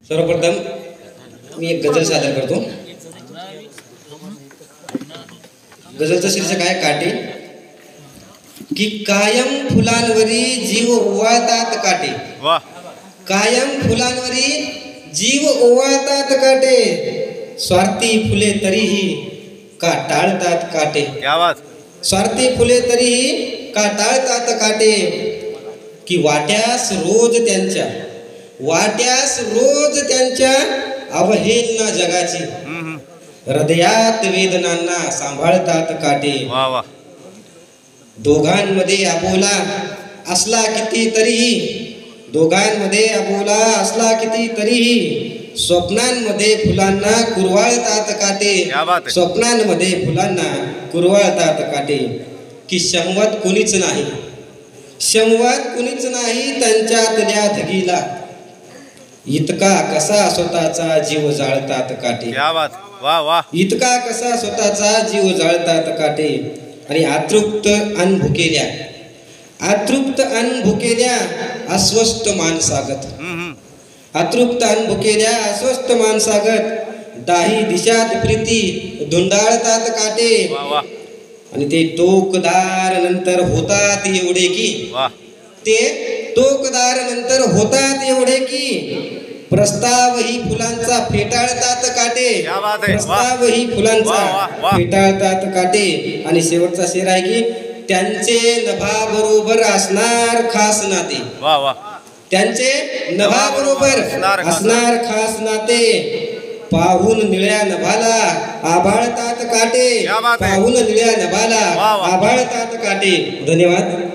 सर्वप्रथम मी एक गझल सादर करतो। गझलचं शीर्षक आहे काटे। की कायम फुलांवरी जीव ओवाळतात काटे। वाह। कायम फुलांवरी जीव ओवाळतात काटे, स्वार्थी फुले तरीही का टाळतात काटे। क्या बात। स्वार्थी फुले तरीही का टाळतात काटे। की वाट्यास रोज त्यांच्या अवहेलना जगाची, हृदयात वेदनांना सांभाळतात काटे। वाह वाह। दोघांमध्ये अबोला असला कितीतरीही स्वप्नांमध्ये फुलांना कुरवाळतात काटे। क्या बात है। स्वप्नांमध्ये फुलांना कुरवाळतात काटे। की क्षमवत कुणीच नाही त्यांच्यातल्या धगीला, इतका कसा स्वतःचा जीव जाळतात काटे। क्या बात। वाह वाह। इतका कसा स्वतःचा जीव जाळतात काटे। आणि अतृप्त अन्न भुकेल्या अस्वस्थ माणसागत दाही दिशात प्रीती धुंडाळतात काटे। वाह वाह। आणि ते टोकदार नंतर होतात एवढे की प्रस्तावही फुलांचा फेटाळतात काटे। क्या बात है। प्रस्तावही फुलांचा फेटाळतात काटे। आणि शेवटचा शेर आहे की त्यांचे नभाबरोबर असणार खास नाते। वाह वाह। त्यांचे नभाबरोबर असणार खास नाते, पाहून निळ्या नभाला आभाळतात काटे। क्या बात है। पाहून निळ्या नभाला आभाळतात काटे। धन्यवाद।